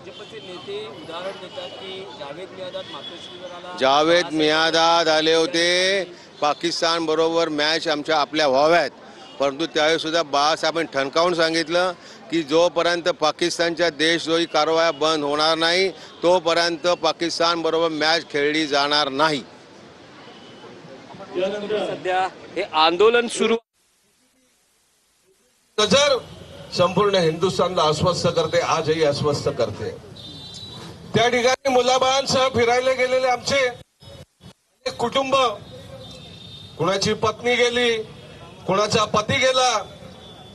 भाजपचे नेते उदाहरण देतात की जावेद मियादाद आले होते पाकिस्तान बरोबर मॅच आपल्या व्हाव्यात, परंतु त्यावेळी सुद्धा बाळासाहेबांनी ठणकावून सांगितलं की जोपर्यंत पाकिस्तानच्या देशद्रोही कारवाया बंद होणार नाही तोपर्यंत पाकिस्तान बरोबर मॅच खेळली जाणार नाही। सध्या हे आंदोलन सुरू नजर संपूर्ण हिंदुस्थानला अस्वस्थ करते, आजही अस्वस्थ करते। त्या ठिकाणी मुलाबाळांसह फिरायला गेलेले आमचे कुटुंब, कुणाची पत्नी गेली, कुणाचा पती गेला,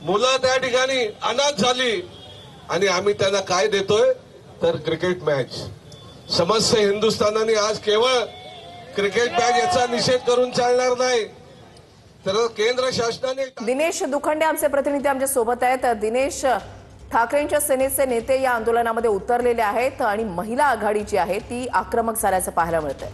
मुलं त्या ठिकाणी अनाथ झाली आणि आम्ही त्यांना काय देतोय तर क्रिकेट मॅच। समस्त हिंदुस्थानाने आज केवळ क्रिकेट मॅच याचा निषेध करून चालणार नाही तर केंद्र शासनाने। दिनेश दुखंडे आमचे प्रतिनिधी आमच्या सोबत आहेत। दिनेश, ठाकरेंच्या सेनेचे नेते या आंदोलनामध्ये उतरलेले आहेत आणि महिला आघाडी जी आहे ती आक्रमक झाल्याचं पाहायला मिळतंय।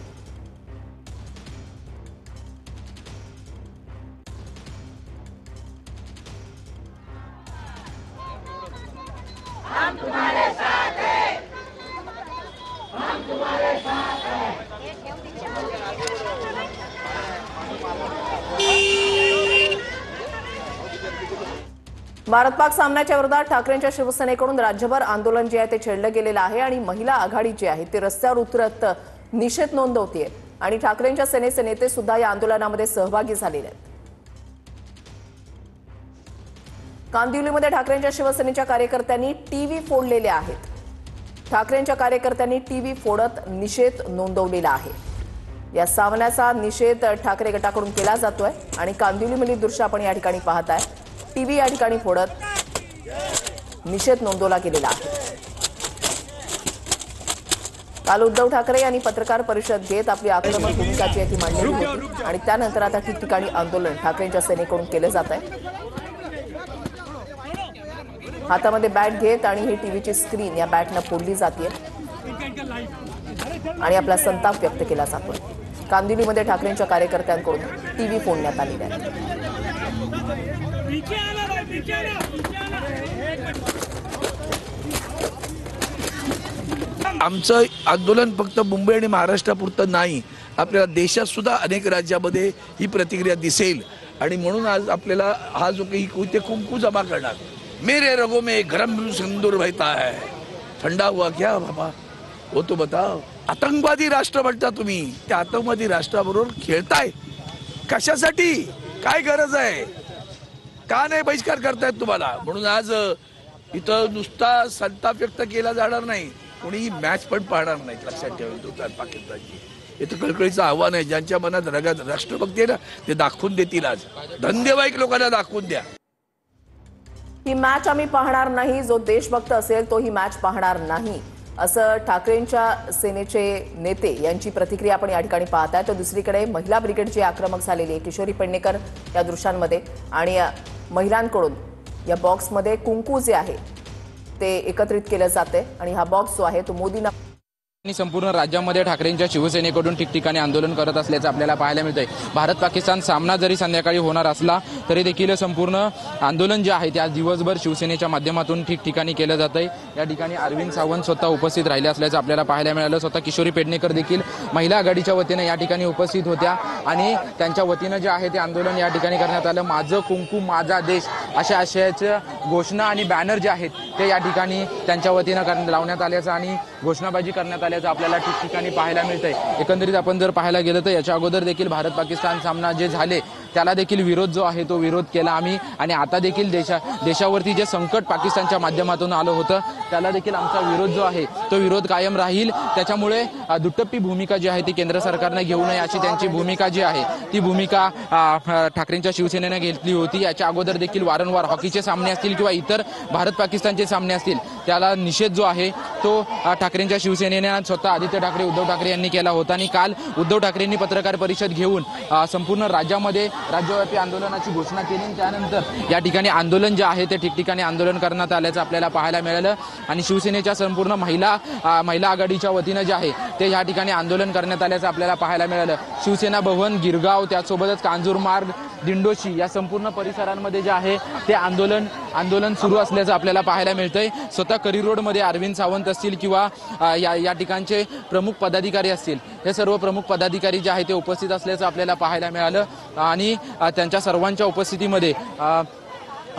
भारत पाक सामन्याच्या विरोधात ठाकरेंच्या शिवसेनेकडून राज्यभर आंदोलन जे आहे ते छेडलं गेलेलं आहे आणि महिला आघाडी जी आहे ती रस्त्यावर उतरत निषेध नोंदवतेय आणि ठाकरेंच्या सेनेचे नेते सुद्धा या आंदोलनामध्ये सहभागी झालेले आहेत। कांदिवलीमध्ये ठाकरेंच्या शिवसेनेच्या कार्यकर्त्यांनी टीव्ही फोडलेले आहेत। ठाकरेंच्या कार्यकर्त्यांनी टीव्ही फोडत निषेध नोंदवलेला आहे। या सामन्याचा निषेध ठाकरे गटाकडून केला जातोय आणि कांदिवलीमधील दृश्य आपण या ठिकाणी पाहताय। टीव्ही या ठिकाणी फोडत निषेध नोंदवला गेलेला आहे। काल उद्धव ठाकरे यांनी पत्रकार परिषद घेत आपली आक्रमक भूमिका जी आहे ती मांडली होती आणि त्यानंतर आता ठिकठिकाणी आंदोलन ठाकरेंच्या सेनेकडून केलं जात आहे। हातामध्ये बॅट घेत आणि ही टीव्हीची स्क्रीन या बॅटनं फोडली जाते आणि आपला संताप व्यक्त केला जातोय। कांदिवलीमध्ये ठाकरेंच्या कार्यकर्त्यांकडून टीव्ही फोडण्यात आलेले आहे। आमचं आंदोलन फक्त मुंबई आणि महाराष्ट्रापुरतं नाही, आपल्याला देशात सुद्धा अनेक राज्यामध्ये ही प्रतिक्रिया दिसेल आणि म्हणून आज आपल्याला हा जो काही ते कुंकू जमा करणार। मेरे रगों में गरम सिंदूर बहता है, ठंडा हुआ क्या बाबा वो तो बताओ। आतंकवादी राष्ट्र म्हणता तुम्ही, त्या आतंकवादी राष्ट्राबरोबर खेळताय कशासाठी? काय गरज आहे? का नाही बहिष्कार करतायत तुम्हाला? म्हणून आज इथं नुसता संताप व्यक्त केला जाणार नाही, कोणीही मॅच पण पाहणार नाही, लक्षात ठेवा। पाकिस्तानची इथं कळकळीचं आव्हान आहे, ज्यांच्या मनात राष्ट्रभक्ती आहे ना ते दाखवून देतील। आज धंदेवाईक लोकांना दाखवून द्या ही मॅच आम्ही पाहणार नाही, जो देशभक्त असेल तो ही मॅच पाहणार नाही असं ठाकरेंच्या सेनेचे नेते यांची प्रतिक्रिया आपण या ठिकाणी पाहताय। तर दुसरीकडे महिला ब्रिगेडची आक्रमक झालेली आहे। किशोरी पेडणेकर या दृश्यांमध्ये आणि महिलांकडून या बॉक्समध्ये कुंकू जे आहे ते एकत्रित केलं जाते आणि हा बॉक्स जो आहे तो मोदींना संपूर्ण राज्यामध्ये ठाकरेंच्या शिवसेनेकडून ठिकठिकाणी आंदोलन करत असल्याचं आपल्याला पाहायला मिळतंय। भारत पाकिस्तान सामना जरी संध्याकाळी होणार असला तरी देखील संपूर्ण आंदोलन जे आहे ते आज दिवसभर शिवसेनेच्या माध्यमातून ठिकठिकाणी केलं जातंय। या ठिकाणी अरविंद सावंत स्वतः उपस्थित राहिले असल्याचं आपल्याला पाहायला मिळालं। स्वतः किशोरी पेडणेकर देखील महिला आघाडीच्या वतीने या ठिकाणी उपस्थित होत्या आणि त्यांच्या वतीनं जे आहे ते आंदोलन या ठिकाणी करण्यात आलं। माझं कुंकू माझा देश अशा आशयाचं घोषणा आणि बॅनर जे आहेत ते या ठिकाणी त्यांच्या वतीनं लावण्यात आल्याचं आणि घोषणाबाजी करण्यात आल्याचं आपल्याला ठिकठिकाणी पाहायला मिळतंय। एकंदरीत आपण जर पाहायला गेलं तर याच्या अगोदर देखील भारत पाकिस्तान सामना जे झाले त्याला देखील विरोध जो आहे तो विरोध केला आम्ही आणि आता देखील देशावरती जे संकट पाकिस्तानच्या माध्यमातून आलं होतं त्याला देखील आमचा विरोध जो आहे तो विरोध कायम राहील। त्याच्यामुळे दुटप्पी भूमिका जी आहे ती केंद्र सरकारने घेऊ नये अशी त्यांची भूमिका जी आहे ती भूमिका ठाकरेंच्या शिवसेनेने घेतली होती। याच्या अगोदर देखील वारंवार हॉकीचे सामने असतील किंवा इतर भारत पाकिस्तानचे सामने असतील त्याला निषेध जो आहे तो ठाकरेंच्या शिवसेनेने स्वतः आदित्य ठाकरे उद्धव ठाकरे यांनी केला होता आणि काल उद्धव ठाकरेंनी पत्रकार परिषद घेऊन संपूर्ण राज्यामध्ये राज्यव्यापी आंदोलनाची घोषणा केली। त्यानंतर या ठिकाणी आंदोलन जे आहे ते ठिकठिकाणी आंदोलन करण्यात आल्याचं आपल्याला पाहायला मिळालं आणि शिवसेनेच्या संपूर्ण महिला आघाडीच्या वतीनं जे आहे ते या ठिकाणी आंदोलन करण्यात आल्याचं आपल्याला पाहायला मिळालं। शिवसेना भवन, गिरगाव, त्यासोबतच कांजूरमार्ग दिंडोशी या संपूर्ण परिसरांमध्ये जे आहे ते आंदोलन सुरू असल्याचं आपल्याला पाहायला मिळतंय। स्वतः करी रोडमध्ये अरविंद सावंत असतील किंवा या ठिकाणचे प्रमुख पदाधिकारी असतील, हे सर्व प्रमुख पदाधिकारी जे आहे ते उपस्थित असल्याचं आपल्याला पाहायला मिळालं आणि त्यांच्या सर्वांच्या उपस्थितीमध्ये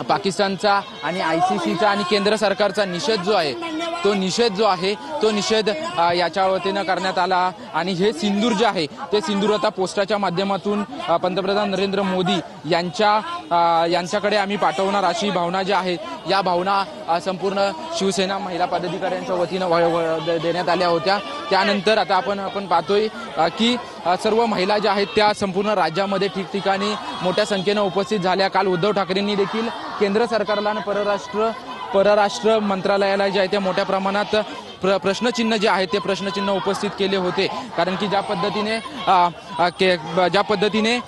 पाकिस्तानचा आणि ICCचा आणि केंद्र सरकारचा निषेध जो आहे याच्या वतीनं करण्यात आला आणि हे सिंदूर जे आहे ते सिंदूर आता पोस्टाच्या माध्यमातून पंतप्रधान नरेंद्र मोदी यांच्याकडे आम्ही पाठवणार अशी भावना जी आहे या भावना संपूर्ण शिवसेना महिला पदाधिकाऱ्यांच्या वतीनं देण्यात आल्या होत्या। त्यानंतर आता आपण पाहतोय की सर्व महिला ज्या आहेत त्या संपूर्ण राज्यामध्ये ठिकठिकाणी मोठ्या संख्येनं उपस्थित झाल्या। काल उद्धव ठाकरेंनी देखील केंद्र सरकारला आणि परराष्ट्र मंत्रालयाला जे आहे ते मोठ्या प्रमाणात प्रश्नचिन्ह जे आहे ते प्रश्नचिन्ह उपस्थित केले होते, कारण की ज्या पद्धतीने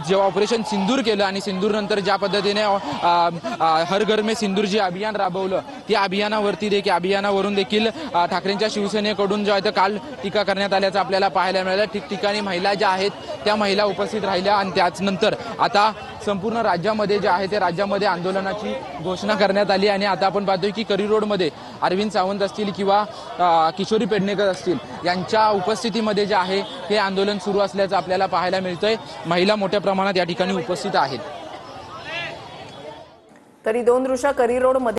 जे ऑपरेशन सिंदूर केलं आणि सिंदूर नंतर ज्या पद्धतीने हर घर में सिंदूर जे अभियान राबवलं त्या अभियानावरून देखील ठाकरेंच्या शिवसेनेकडून जो आहे ते काल टीका करण्यात आल्याचं आपल्याला पाहायला मिळालं। ठिकठिकाणी महिला ज्या आहेत त्या महिला उपस्थित राहिल्या आणि त्याच नंतर आता संपूर्ण राज्यामध्ये जे आहे ते राज्यामध्ये आंदोलनाची घोषणा करण्यात आली आणि आता आपण पाहतोय की करी रोडमध्ये अरविंद सावंत असतील किंवा किशोरी पेडणेकर असतील यांच्या उपस्थितीमध्ये जे आहे हे आंदोलन सुरू असल्याचं आपल्याला पाहायला मिळतंय। महिला मोठ्या प्रमाणात या ठिकाणी उपस्थित आहेत। तरी 2 दृश्य करी रोड मध्ये